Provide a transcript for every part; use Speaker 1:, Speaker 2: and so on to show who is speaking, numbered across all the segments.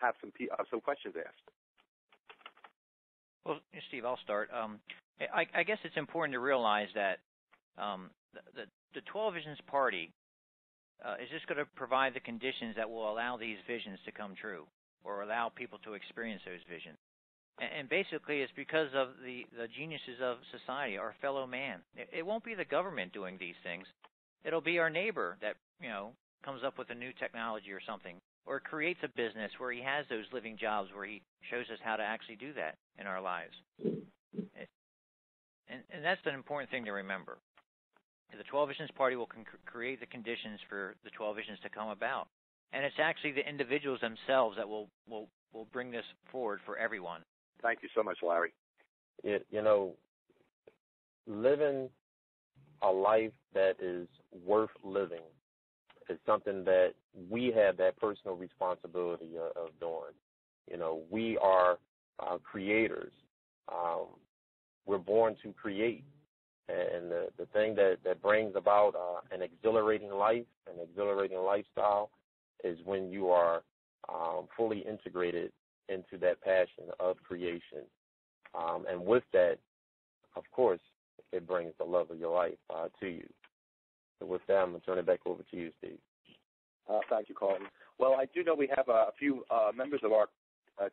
Speaker 1: have some questions asked.
Speaker 2: Well, Steve, I'll start. I guess it's important to realize that the 12 Visions Party is just going to provide the conditions that will allow these visions to come true or allow people to experience those visions. And basically, it's because of the geniuses of society, our fellow man. It won't be the government doing these things. It'll be our neighbor that, comes up with a new technology or something, or creates a business where he has those living jobs where he shows us how to actually do that in our lives. And that's an important thing to remember. The 12 Visions Party will create the conditions for the 12 Visions to come about. And it's actually the individuals themselves that will bring this forward for everyone.
Speaker 1: Thank you so much, Larry.
Speaker 3: Living a life that is worth living is something that we have that personal responsibility of doing. We are creators. We're born to create. And the thing that brings about an exhilarating life, an exhilarating lifestyle, is when you are fully integrated into that passion of creation. And with that, of course, it brings the love of your life to you. So with that, I'm going to turn it back over to you, Steve.
Speaker 1: Thank you, Karlton. Well, I do know we have a few members of our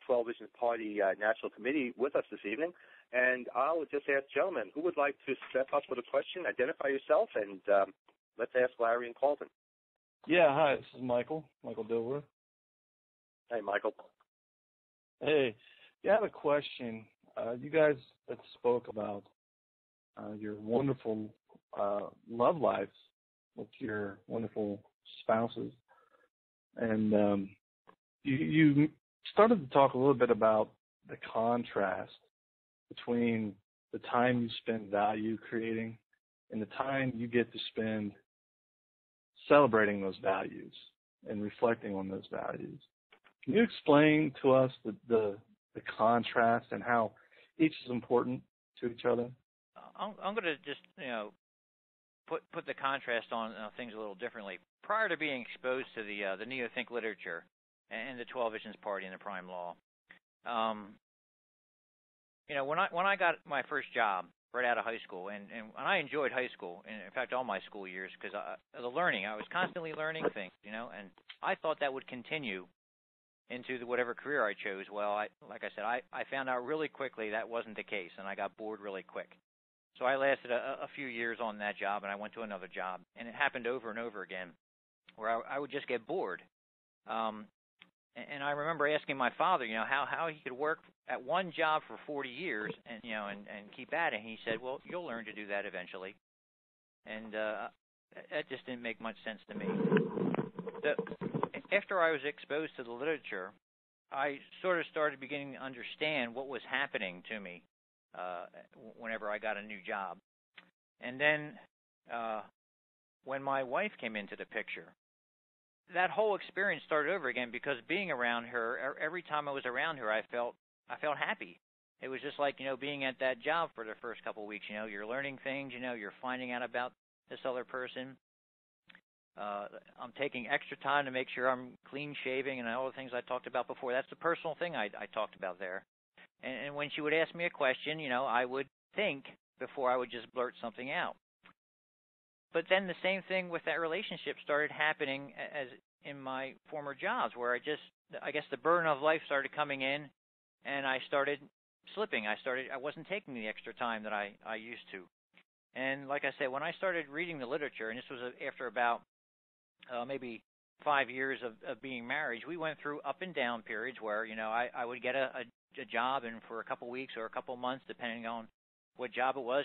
Speaker 1: 12 Visions Party National Committee with us this evening, and I'll just ask gentlemen, who would like to step up with a question, identify yourself, and let's ask Larry and Karlton.
Speaker 4: Yeah, hi, this is Michael Dilworth.
Speaker 1: Hey, Michael.
Speaker 4: Hey, yeah, I have a question. You guys that spoke about your wonderful love lives with your wonderful spouses, and you started to talk a little bit about the contrast between the time you spend value creating and the time you get to spend celebrating those values and reflecting on those values. Can you explain to us the contrast and how each is important to each other?
Speaker 2: I'm going to just, put the contrast on things a little differently. Prior to being exposed to the Neothink literature and the 12 Visions Party and the Prime Law, when I got my first job right out of high school, and I enjoyed high school, and in fact all my school years, because the learning, I was constantly learning things, and I thought that would continue into whatever career I chose. Well, like I said, I found out really quickly that wasn't the case, and I got bored really quick. So I lasted a few years on that job, and I went to another job, and it happened over and over again, where I would just get bored. And I remember asking my father, how he could work at one job for 40 years and keep at it. And he said, well, you'll learn to do that eventually. And that just didn't make much sense to me. After I was exposed to the literature, I sort of started beginning to understand what was happening to me whenever I got a new job. And then when my wife came into the picture, that whole experience started over again, because being around her, every time I was around her, I felt happy. It was just like, being at that job for the first couple of weeks. You're learning things, you're finding out about this other person. I'm taking extra time to make sure I'm clean shaving and all the things I talked about before. That's the personal thing I talked about there. And when she would ask me a question, I would think before I would just blurt something out. But then the same thing with that relationship started happening as in my former jobs, where I guess the burden of life started coming in, and I started slipping. I wasn't taking the extra time that I used to. And like I said, when I started reading the literature, and this was after about maybe 5 years of being married, we went through up and down periods where, I would get a job, and for a couple weeks or a couple months, depending on what job it was,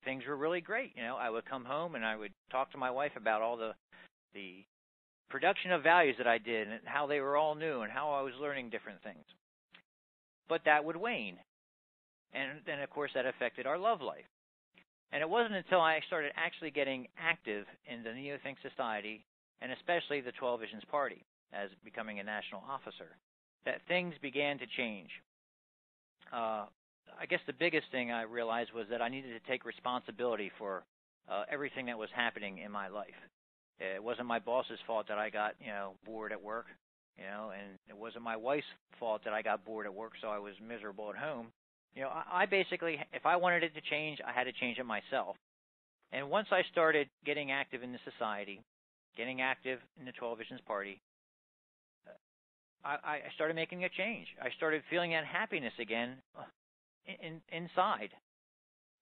Speaker 2: things were really great. I would come home and I would talk to my wife about all the production of values that I did and how they were all new and how I was learning different things. But that would wane. And then, of course, that affected our love life. And it wasn't until I started actually getting active in the Neothink Society, and especially the 12 Visions Party, as becoming a national officer, that things began to change. I guess the biggest thing I realized was that I needed to take responsibility for everything that was happening in my life. It wasn't my boss's fault that I got, bored at work. you know, and it wasn't my wife's fault that I got bored at work, so I was miserable at home. You know, I basically, if I wanted it to change, I had to change it myself. And once I started getting active in the society, getting active in the 12 Visions Party, I started making a change. I started feeling that happiness again inside.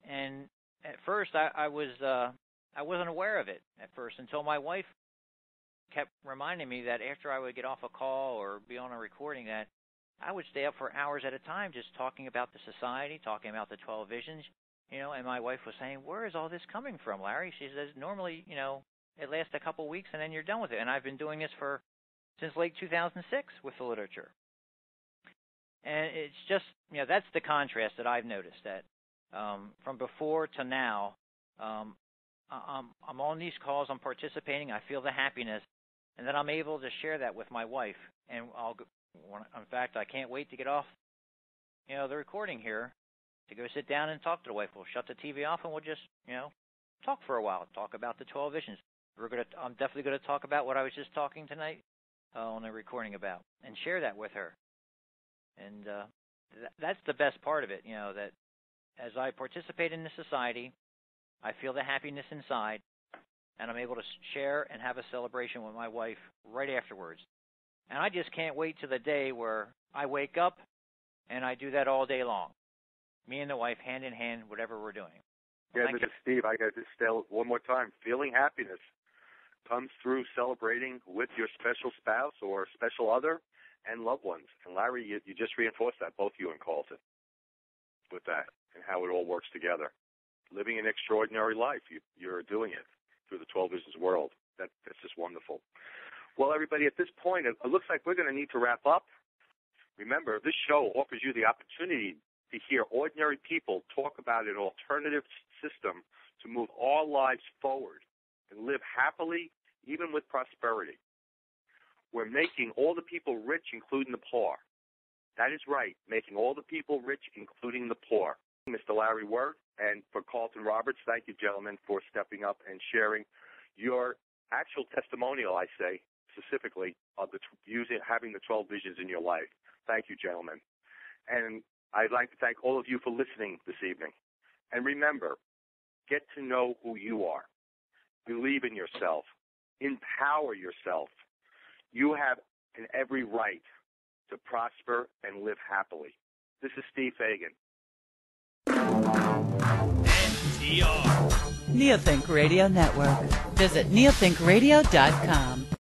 Speaker 2: And at first, I wasn't aware of it at first until my wife kept reminding me that after I would get off a call or be on a recording, that I would stay up for hours at a time just talking about the society, talking about the 12 Visions, you know, and my wife was saying, where is all this coming from, Larry? She says, normally, you know, it lasts a couple of weeks and then you're done with it. And I've been doing this since late 2006 with the literature. And it's just, you know, that's the contrast that I've noticed, that from before to now, I'm on these calls, I'm participating, I feel the happiness, and then I'm able to share that with my wife. And in fact, I can't wait to get off, you know, the recording here to go sit down and talk to the wife. We'll shut the TV off and we'll just, you know, talk for a while, talk about the 12 Visions. I'm definitely going to talk about what I was just talking tonight on the recording about, and share that with her. And that's the best part of it, you know, that as I participate in the society, I feel the happiness inside, and I'm able to share and have a celebration with my wife right afterwards. And I just can't wait to the day where I wake up and I do that all day long. Me and the wife, hand in hand, whatever we're doing. Well,
Speaker 1: yeah, Steve, I got to tell one more time, feeling happiness comes through celebrating with your special spouse or special other and loved ones. And Larry, you just reinforced that, both you and Karlton, with that and how it all works together. Living an extraordinary life, you're doing it through the 12 Visions world. That's just wonderful. Well, everybody, at this point, it looks like we're going to need to wrap up. Remember, this show offers you the opportunity to hear ordinary people talk about an alternative system to move our lives forward and live happily, even with prosperity. We're making all the people rich, including the poor. That is right, making all the people rich, including the poor. Mr. Larry Wert and for Karlton Roberts, thank you, gentlemen, for stepping up and sharing your actual testimonial, I say, specifically, of having the 12 Visions in your life. Thank you, gentlemen. And I'd like to thank all of you for listening this evening. And remember, get to know who you are. Believe in yourself. Empower yourself. You have every right to prosper and live happily. This is Steve Fagan.
Speaker 5: NTR. Neothink Radio Network. Visit neothinkradio.com.